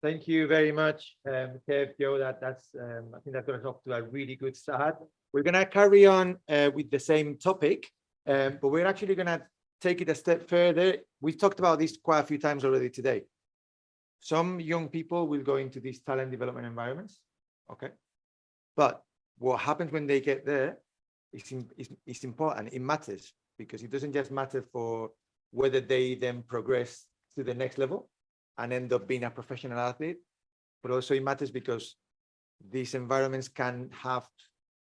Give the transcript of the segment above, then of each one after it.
Thank you very much, Kev, Joe. That's I think that's going to talk to a really good start. We're going to carry on with the same topic, but we're actually going to take it a step further. We've talked about this quite a few times already today. Some young people will go into these talent development environments, okay? But what happens when they get there is important. It matters because it doesn't just matter for whether they then progress to the next level and end up being a professional athlete, but also it matters because these environments can have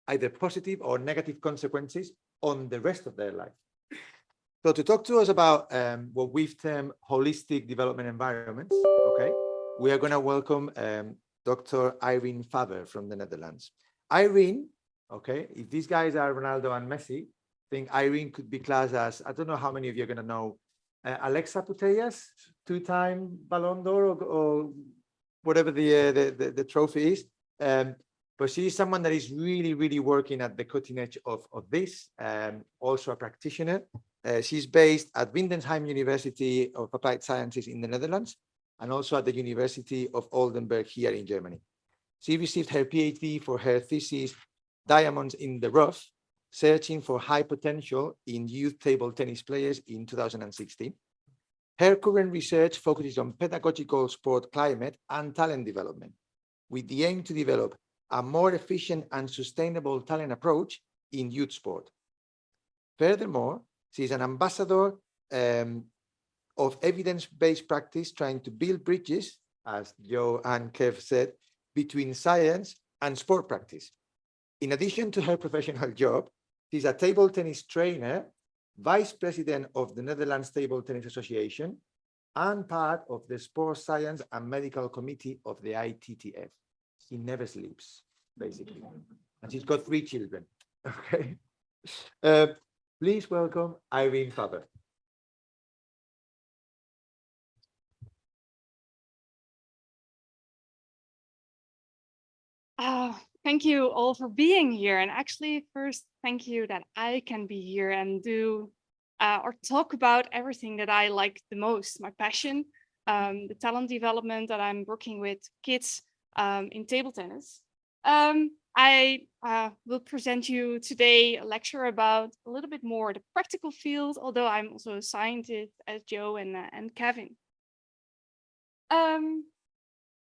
either positive or negative consequences on the rest of their life. So to talk to us about what we've termed holistic development environments, okay, we are going to welcome Dr. Irene Faber from the Netherlands. Irene, okay, if these guys are Ronaldo and Messi, I think Irene could be classed as, I don't know how many of you are going to know, Alexa Putellas, two-time Ballon d'Or or whatever the trophy is. But she is someone that is really, really working at the cutting edge of this, also a practitioner. She's based at Windesheim University of Applied Sciences in the Netherlands, and also at the University of Oldenburg here in Germany. She received her PhD for her thesis, Diamonds in the Rough, searching for high potential in youth table tennis players in 2016. Her current research focuses on pedagogical sport climate and talent development, with the aim to develop a more efficient and sustainable talent approach in youth sport. Furthermore, she is an ambassador of evidence-based practice, trying to build bridges, as Joe and Kev said, between science and sport practice. In addition to her professional job, she's a table tennis trainer, vice president of the Netherlands Table Tennis Association, and part of the Sports Science and Medical Committee of the ITTF. She never sleeps, basically. And she's got 3 children. Okay. Please welcome Irene Faber. Thank you all for being here. And actually, first, thank you that I can be here and do or talk about everything that I like the most, my passion, the talent development that I'm working with kids in table tennis. I will present you today a lecture about a little bit more the practical field, although I'm also a scientist as Joe and Kevin.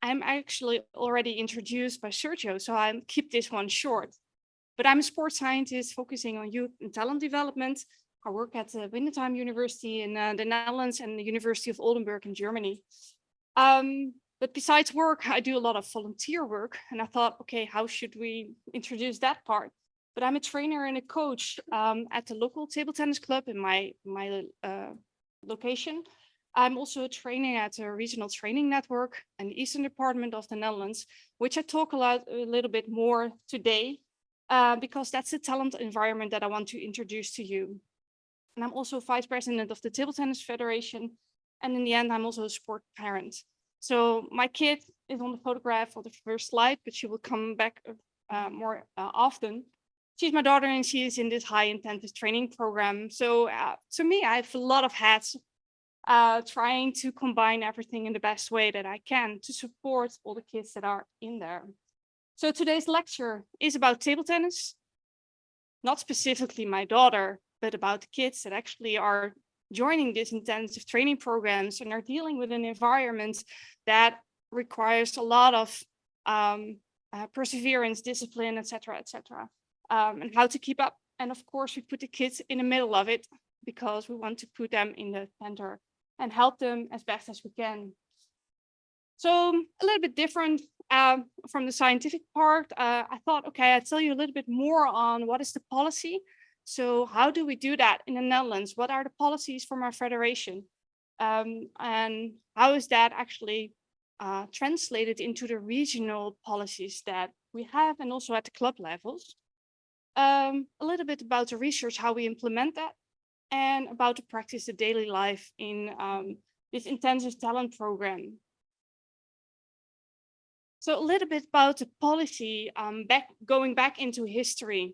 I'm actually already introduced by Sergio, so I'll keep this one short. But I'm a sports scientist focusing on youth and talent development. I work at Windesheim University in the Netherlands and the University of Oldenburg in Germany. But besides work, I do a lot of volunteer work. And I thought, okay, how should we introduce that part? But I'm a trainer and a coach at the local table tennis club in my location. I'm also training at a regional training network in the Eastern Department of the Netherlands, which I talk a little bit more today, because that's the talent environment that I want to introduce to you. And I'm also vice president of the Table Tennis Federation. And in the end, I'm also a sport parent. So my kid is on the photograph on the first slide, but she will come back more often. She's my daughter and she is in this high intensive training program. So to me, I have a lot of hats, trying to combine everything in the best way that I can to support all the kids that are in there. So today's lecture is about table tennis, not specifically my daughter, but about the kids that actually are joining these intensive training programs and are dealing with an environment that requires a lot of perseverance, discipline, etc., and how to keep up. And of course, we put the kids in the middle of it because we want to put them in the center and help them as best as we can. So a little bit different from the scientific part. I thought, okay, I'll tell you a little bit more on what is the policy. So how do we do that in the Netherlands? What are the policies from our federation? And how is that actually translated into the regional policies that we have and also at the club levels? A little bit about the research, how we implement that, and about the practice, the daily life in this intensive talent program. So a little bit about the policy, going back into history.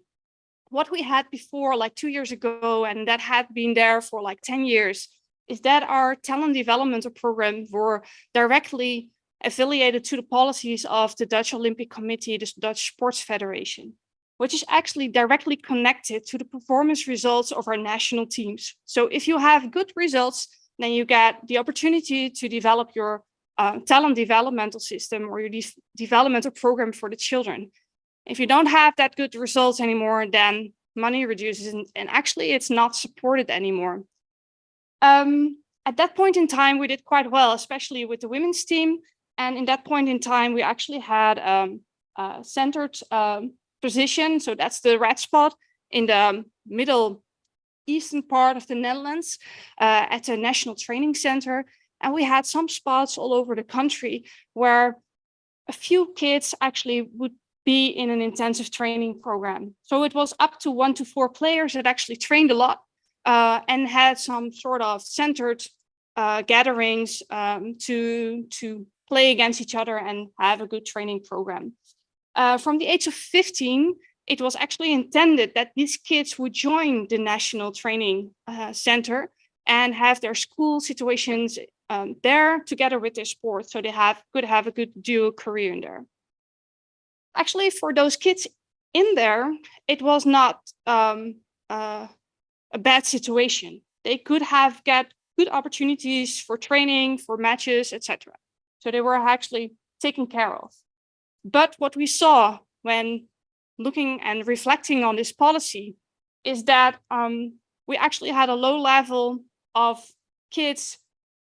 What we had before, like 2 years ago, and that had been there for like 10 years, is that our talent development program were directly affiliated to the policies of the Dutch Olympic Committee, the Dutch Sports Federation, which is actually directly connected to the performance results of our national teams. So if you have good results, then you get the opportunity to develop your talent developmental system or your developmental program for the children. If you don't have that good results anymore, then money reduces and actually it's not supported anymore. At that point in time, we did quite well, especially with the women's team. And in that point in time, we actually had a centered position. So that's the red spot in the middle eastern part of the Netherlands at the National Training Center. And we had some spots all over the country where a few kids actually would be in an intensive training program. So it was up to 1 to 4 players that actually trained a lot and had some sort of centered gatherings to play against each other and have a good training program. From the age of 15, it was actually intended that these kids would join the National Training Center and have their school situations there together with their sport, so they could have a good dual career in there. Actually, for those kids in there, it was not a bad situation. They could have get good opportunities for training, for matches, etc. So they were actually taken care of. But what we saw when looking and reflecting on this policy is that we actually had a low level of kids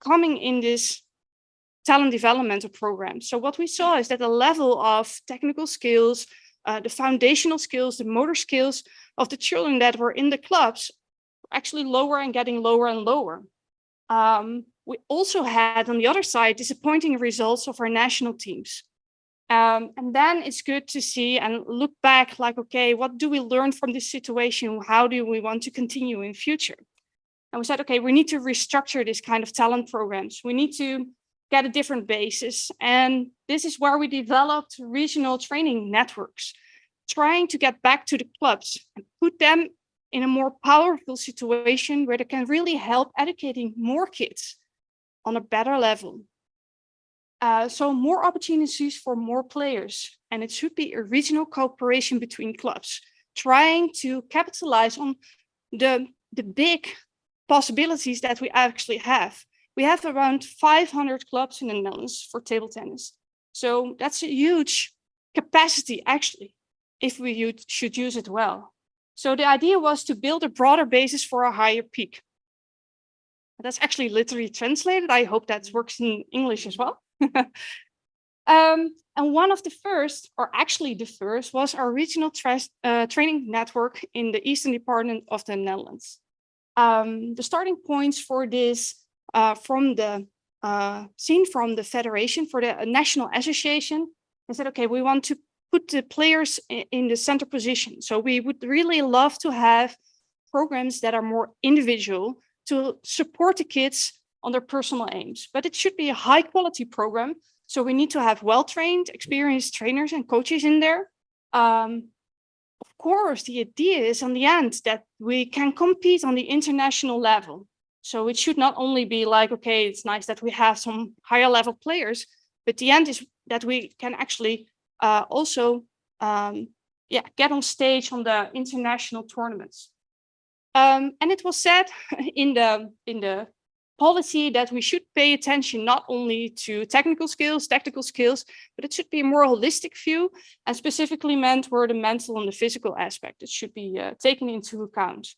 coming in this talent developmental program. So what we saw is that the level of technical skills, the foundational skills, the motor skills of the children that were in the clubs were actually lower and getting lower and lower. We also had on the other side disappointing results of our national teams. And then it's good to see and look back like, okay, what do we learn from this situation? How do we want to continue in future? And we said, okay, we need to restructure this kind of talent programs. We need to get a different basis. And this is where we developed regional training networks, trying to get back to the clubs and put them in a more powerful situation where they can really help educating more kids on a better level. So more opportunities for more players. And it should be a regional cooperation between clubs, trying to capitalize on the big possibilities that we actually have. We have around 500 clubs in the Netherlands for table tennis. So that's a huge capacity, actually, if we should use it well. So the idea was to build a broader basis for a higher peak. That's actually literally translated. I hope that works in English as well. And one of the first, or actually the first, was our regional training network in the Eastern Department of the Netherlands. The starting points for this from the federation, for the national association, they said, okay, we want to put the players in the center position. So we would really love to have programs that are more individual to support the kids on their personal aims, but it should be a high quality program. So we need to have well-trained, experienced trainers and coaches in there. Of course, the idea is on the end that we can compete on the international level. So it should not only be like, okay, it's nice that we have some higher level players, but the end is that we can actually also get on stage on the international tournaments. And it was said in the policy that we should pay attention not only to technical skills, tactical skills, but it should be a more holistic view, and specifically meant were the mental and the physical aspect. It should be taken into account.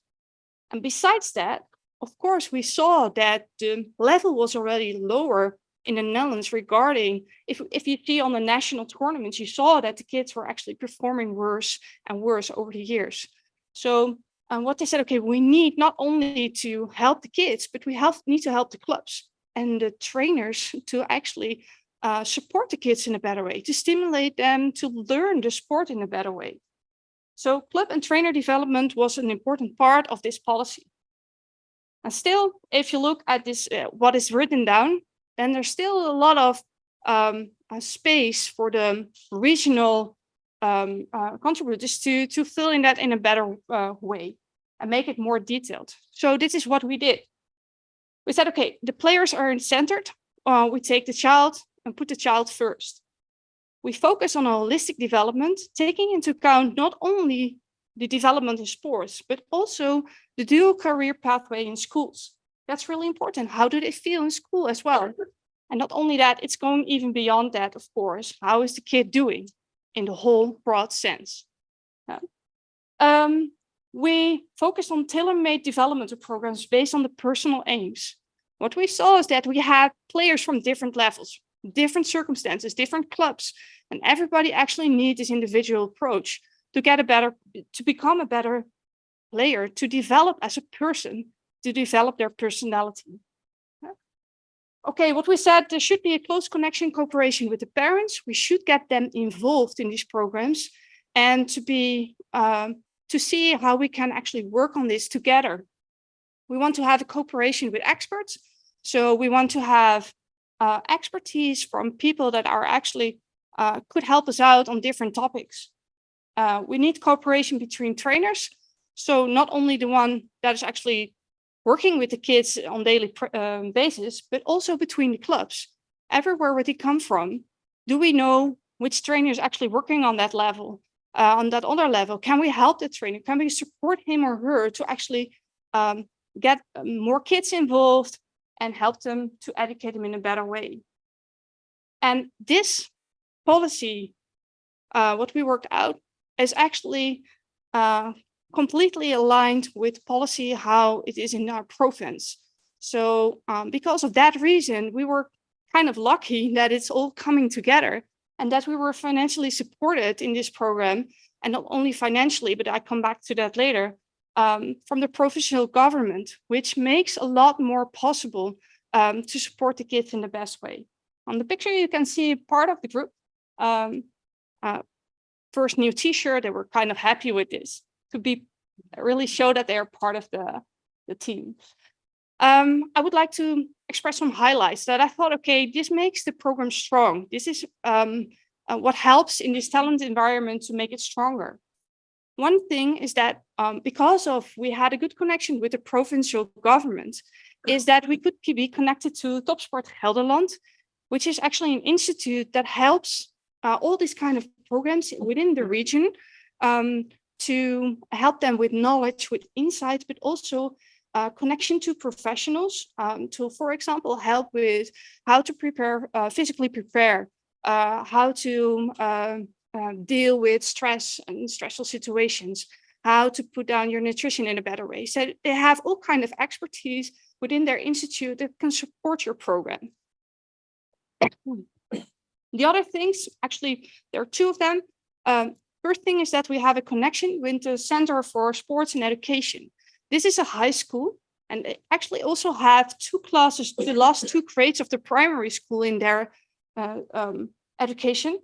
And besides that, of course, we saw that the level was already lower in the Netherlands regarding, if you see on the national tournaments, you saw that the kids were actually performing worse and worse over the years. So what they said, okay, we need not only to help the kids, but we need to help the clubs and the trainers to actually support the kids in a better way, to stimulate them to learn the sport in a better way. So club and trainer development was an important part of this policy. And still, if you look at this, what is written down, then there's still a lot of space for the regional contributors to fill in that in a better way and make it more detailed. So this is what we did. We said, okay, the players are centered. We take the child and put the child first. We focus on holistic development, taking into account not only the development in sports, but also the dual career pathway in schools. That's really important. How do they feel in school as well? And not only that, it's going even beyond that, of course. How is the kid doing in the whole broad sense? We focused on tailor-made developmental programs based on the personal aims. What we saw is that we had players from different levels, different circumstances, different clubs, and everybody actually needs this individual approach to become a better player, to develop as a person, to develop their personality. Okay, what we said, there should be a close connection, cooperation with the parents. We should get them involved in these programs and to see how we can actually work on this together. We want to have a cooperation with experts. So we want to have expertise from people that are actually could help us out on different topics. We need cooperation between trainers. So not only the one that is actually working with the kids on daily basis, but also between the clubs. Everywhere where they come from, do we know which trainer is actually working on that level, on that other level? Can we help the trainer? Can we support him or her to actually get more kids involved and help them to educate them in a better way? And this policy, what we worked out, is actually completely aligned with policy how it is in our province. So because of that reason, we were kind of lucky that it's all coming together and that we were financially supported in this program, and not only financially, but I come back to that later, from the provincial government, which makes a lot more possible to support the kids in the best way. On the picture, you can see part of the group. First new t-shirt, they were kind of happy with this to be really show that they're part of the team. I would like to express some highlights that I thought, okay, this makes the program strong. This is what helps in this talent environment to make it stronger. One thing is that because we had a good connection with the provincial government, is that we could be connected to Topsport Gelderland, which is actually an institute that helps all these kind of programs within the region to help them with knowledge, with insights, but also connection to professionals to, for example, help with how to prepare, physically prepare, how to deal with stress and stressful situations, how to put down your nutrition in a better way. So they have all kind of expertise within their institute that can support your program. The other things, actually, there are two of them. First thing is that we have a connection with the Center for Sports and Education. This is a high school, and they actually also have two classes, the last two grades of the primary school in their education,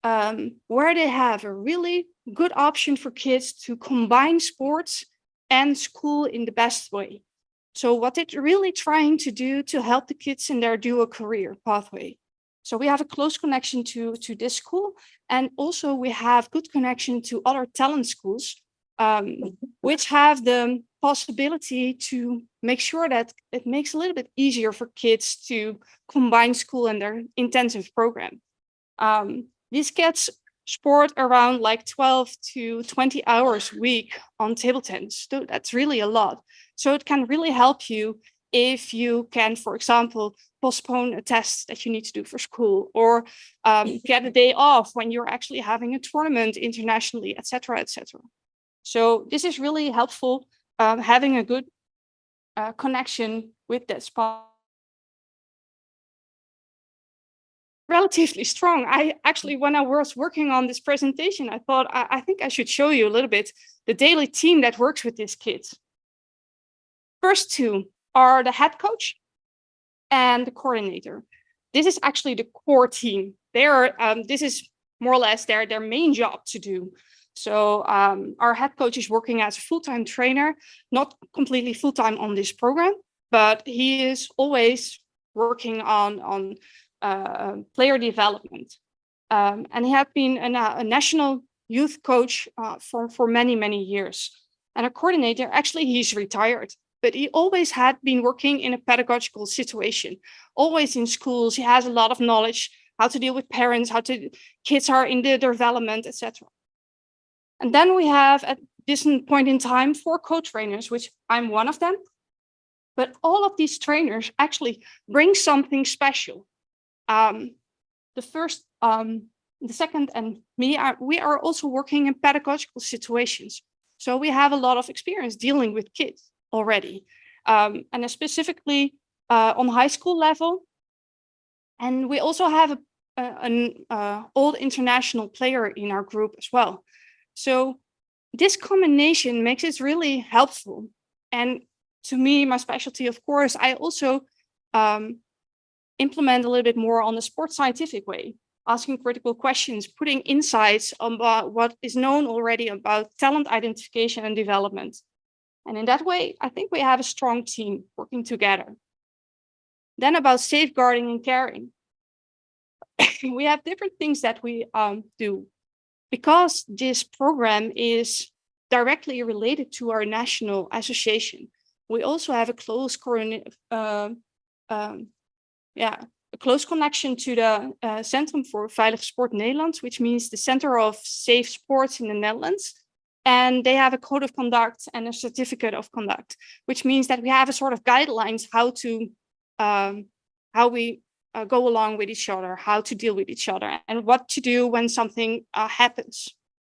where they have a really good option for kids to combine sports and school in the best way. So what they're really trying to do to help the kids in their dual career pathway. So we have a close connection to this school, and also we have good connection to other talent schools, which have the possibility to make sure that it makes a little bit easier for kids to combine school and their intensive program. These kids sport around like 12 to 20 hours a week on table tennis. So that's really a lot. So it can really help you if you can, for example, postpone a test that you need to do for school, or get a day off when you're actually having a tournament internationally, etc., etc. So this is really helpful, having a good connection with that spot. Relatively strong. I actually, when I was working on this presentation, I thought I think I should show you a little bit the daily team that works with these kids. First two are the head coach and the coordinator. This is actually the core team. This is more or less their main job to do. So our head coach is working as a full-time trainer, not completely full-time on this program, but he is always working on player development. And he had been a national youth coach for many, many years. And a coordinator, actually, he's retired, but he always had been working in a pedagogical situation, always in schools. He has a lot of knowledge how to deal with parents, kids are in the development, etc. And then we have at this point in time 4 co-trainers, which I'm one of them. But all of these trainers actually bring something special. The first, the second, and me, we are also working in pedagogical situations. So we have a lot of experience dealing with kids already, and specifically on high school level. And we also have an old international player in our group as well. So this combination makes it really helpful. And to me, my specialty, of course, I also implement a little bit more on the sports scientific way, asking critical questions, putting insights on what is known already about talent identification and development. And in that way, I think we have a strong team working together. Then about safeguarding and caring. We have different things that we do. Because this program is directly related to our national association, we also have a close connection to the Centrum voor Veilig Sport Nederland, which means the Center of Safe Sports in the Netherlands. And they have a code of conduct and a certificate of conduct, which means that we have a sort of guidelines how we go along with each other, how to deal with each other, and what to do when something happens.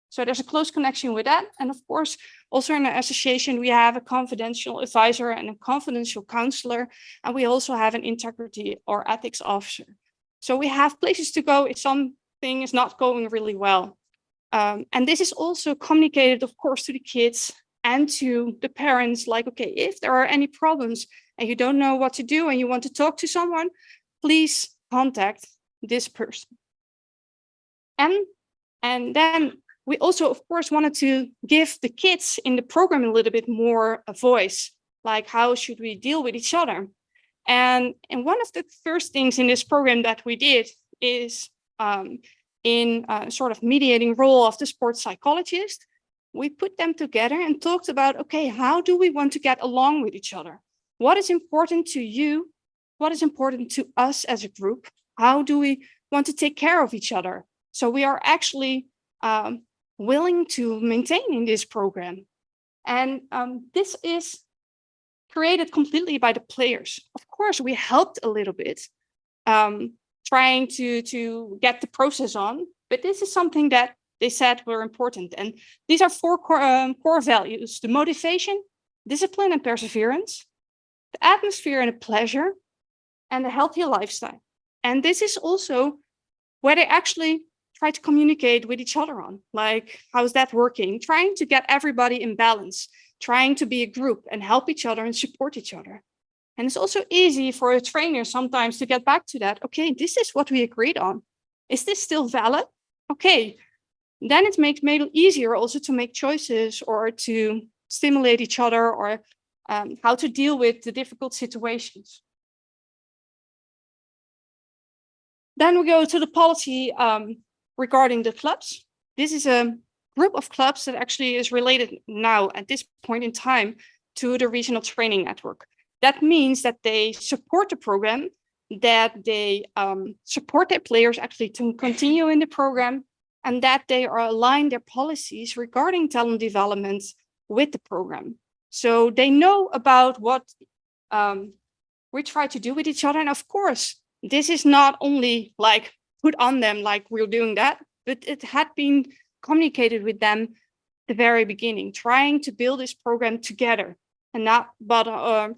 So there's a close connection with that. And of course, also in the association, we have a confidential advisor and a confidential counselor, and we also have an integrity or ethics officer. So we have places to go if something is not going really well. And this is also communicated, of course, to the kids and to the parents, like, okay, if there are any problems and you don't know what to do and you want to talk to someone, please contact this person. And then we also, of course, wanted to give the kids in the program a little bit more a voice, like how should we deal with each other? And one of the first things in this program that we did is in a sort of mediating role of the sports psychologist, we put them together and talked about, okay, how do we want to get along with each other? What is important to you? What is important to us as a group? How do we want to take care of each other? So we are actually willing to maintain in this program. And this is created completely by the players. Of course, we helped a little bit, trying to get the process on, but this is something that they said were important. And these are 4 core values: the motivation, discipline and perseverance, the atmosphere and the pleasure, and a healthy lifestyle. And this is also where they actually try to communicate with each other on, like, how's that working? Trying to get everybody in balance, trying to be a group and help each other and support each other. And it's also easy for a trainer sometimes to get back to that. Okay, this is what we agreed on. Is this still valid? Okay, then it makes it easier also to make choices or to stimulate each other, or how to deal with the difficult situations. Then we go to the policy regarding the clubs. This is a group of clubs that actually is related now at this point in time to the regional training network. That means that they support the program, that they support their players actually to continue in the program, and that they are aligned their policies regarding talent development with the program. So they know about what we try to do with each other. And of course, this is not only like put on them like we're doing that, but it had been communicated with them the very beginning, trying to build this program together and not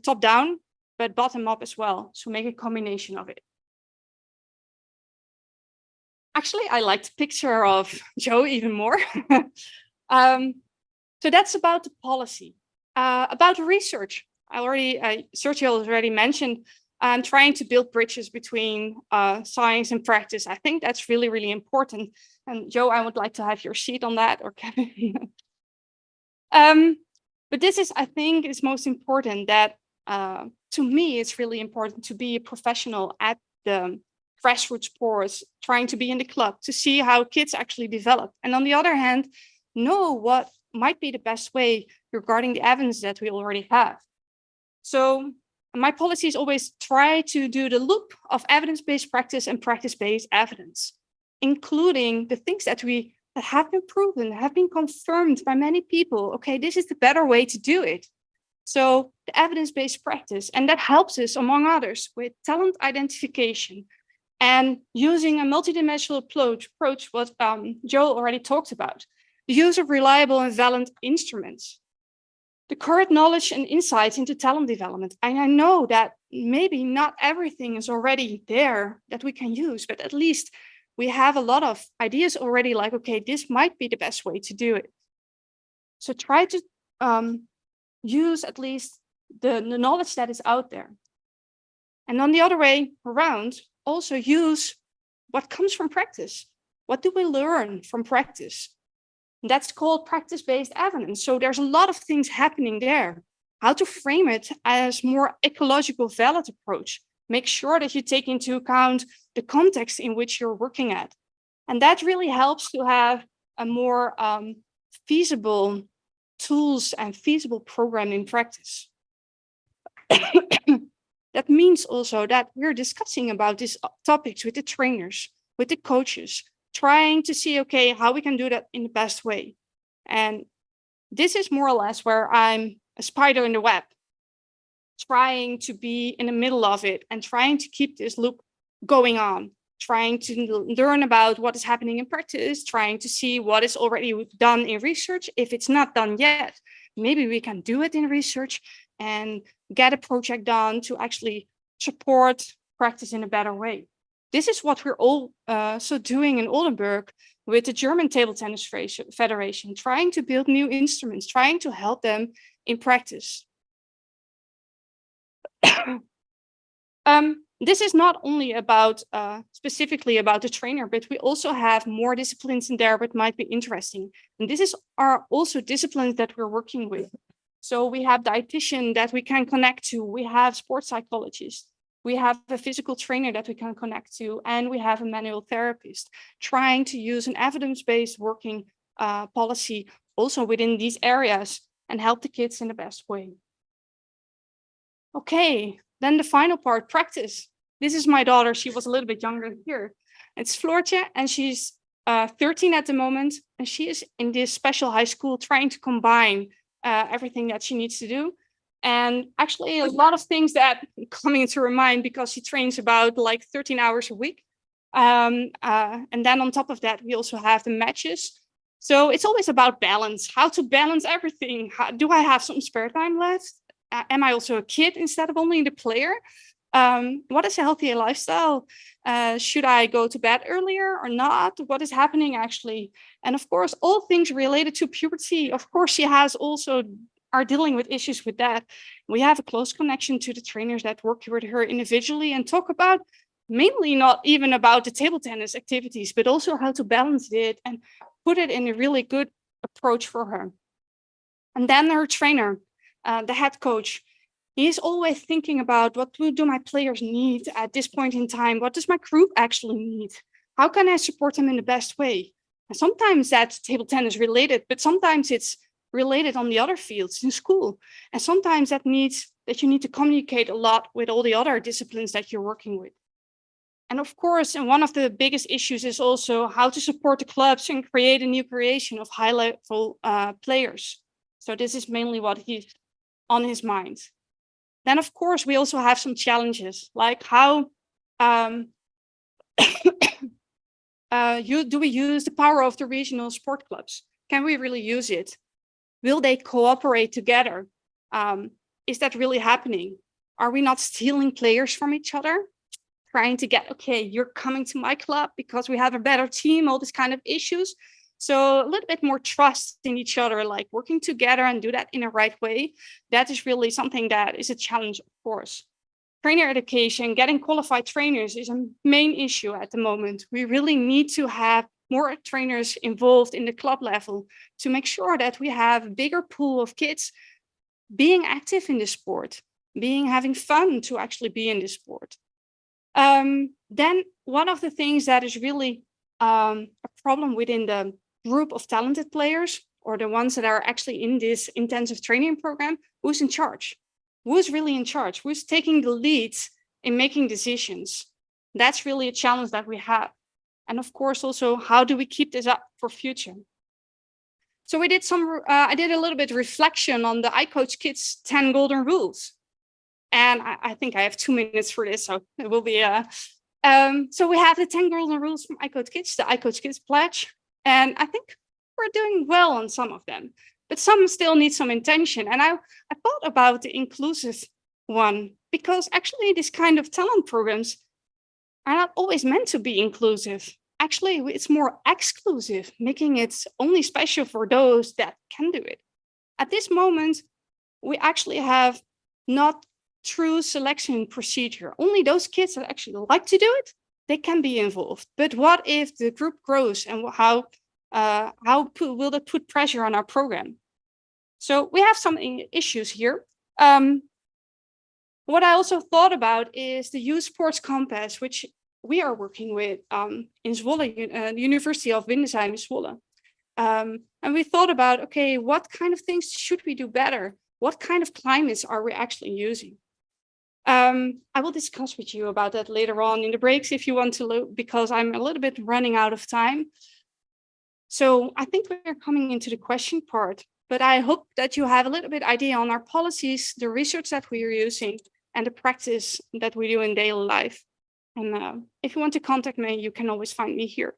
top down, but bottom up as well. So make a combination of it. Actually, I like the picture of Joe even more. So that's about the policy. About research, Sergio already mentioned, trying to build bridges between science and practice. I think that's really, really important. And Joe, I would like to have your seat on that, or Kevin. But this is, I think, is most important, that to me, it's really important to be a professional at the grassroots sports, trying to be in the club, to see how kids actually develop. And on the other hand, know what might be the best way regarding the evidence that we already have. So my policy is always try to do the loop of evidence-based practice and practice-based evidence, including the things that have been proven, have been confirmed by many people. Okay, this is the better way to do it. So the evidence-based practice, and that helps us, among others, with talent identification and using a multidimensional approach, what Joe already talked about, the use of reliable and valid instruments, the current knowledge and insights into talent development. And I know that maybe not everything is already there that we can use, but at least we have a lot of ideas already, like, okay, this might be the best way to do it. So try to use at least the knowledge that is out there. And on the other way around, also use what comes from practice. What do we learn from practice? And that's called practice-based evidence. So there's a lot of things happening there. How to frame it as more ecological valid approach. Make sure that you take into account the context in which you're working at. And that really helps to have a more feasible tools and feasible program in practice. That means also that we're discussing about these topics with the trainers, with the coaches, trying to see, okay, how we can do that in the best way. And this is more or less where I'm a spider in the web, trying to be in the middle of it and trying to keep this loop going on, trying to learn about what is happening in practice, trying to see what is already done in research. If it's not done yet, maybe we can do it in research and get a project done to actually support practice in a better way. This is what we're all doing in Oldenburg with the German Table Tennis Federation, trying to build new instruments, trying to help them in practice. This is not only about specifically about the trainer, but we also have more disciplines in there that might be interesting. And this are also disciplines that we're working with. So we have dietitian that we can connect to. We have sports psychologists. We have a physical trainer that we can connect to, and we have a manual therapist, trying to use an evidence-based working policy also within these areas and help the kids in the best way. Okay, then the final part, practice. This is my daughter. She was a little bit younger here. It's Floortje, and she's 13 at the moment, and she is in this special high school trying to combine everything that she needs to do. And actually a lot of things that coming into her mind, because she trains about like 13 hours a week. And then on top of that, we also have the matches. So it's always about balance, how to balance everything. Do I have some spare time left? Am I also a kid instead of only the player? What is a healthy lifestyle? Should I go to bed earlier or not? What is happening actually? And of course, all things related to puberty. Of course, she has also are dealing with issues with that. We have a close connection to the trainers that work with her individually and talk about mainly not even about the table tennis activities, but also how to balance it and put it in a really good approach for her. And then her trainer, the head coach, he's always thinking about what do my players need at this point in time? What does my group actually need? How can I support them in the best way? And sometimes that's table tennis related, but sometimes it's related on the other fields in school. And sometimes that means that you need to communicate a lot with all the other disciplines that you're working with. And of course, and one of the biggest issues is also how to support the clubs and create a new creation of high-level players. So this is mainly what he's on his mind. Then, of course, we also have some challenges, like how do we use the power of the regional sport clubs? Can we really use it? Will they cooperate together? Is that really happening? Are we not stealing players from each other? Trying to get, okay, you're coming to my club because we have a better team, all these kind of issues. So a little bit more trust in each other, like working together and do that in a right way. That is really something that is a challenge, of course. Trainer education, getting qualified trainers is a main issue at the moment. We really need to have more trainers involved in the club level to make sure that we have a bigger pool of kids being active in the sport, having fun to actually be in the sport. Then one of the things that is really a problem within the group of talented players, or the ones that are actually in this intensive training program, who's in charge? who's really in charge? Who's taking the lead in making decisions? That's really a challenge that we have. And of course, also, how do we keep this up for future? So we did I did a little bit of reflection on the ICOACHKIDS 10 golden rules. And I think I have 2 minutes for this, so it will be, so we have the 10 golden rules from ICOACHKIDS, the ICOACHKIDS pledge. And I think we're doing well on some of them, but some still need some attention. And I thought about the inclusive one, because actually this kind of talent programs are not always meant to be inclusive. Actually, it's more exclusive, making it only special for those that can do it. At this moment, we actually have not true selection procedure. Only those kids that actually like to do it, they can be involved. But what if the group grows, and how will that put pressure on our program? So we have some issues here. What I also thought about is the youth sports compass, which we are working with in Zwolle, the University of Windesheim in Zwolle. And we thought about, okay, what kind of things should we do better? What kind of climates are we actually using? I will discuss with you about that later on in the breaks if you want to look, because I'm a little bit running out of time. So I think we're coming into the question part, but I hope that you have a little bit idea on our policies, the research that we are using, and the practice that we do in daily life. And if you want to contact me, you can always find me here.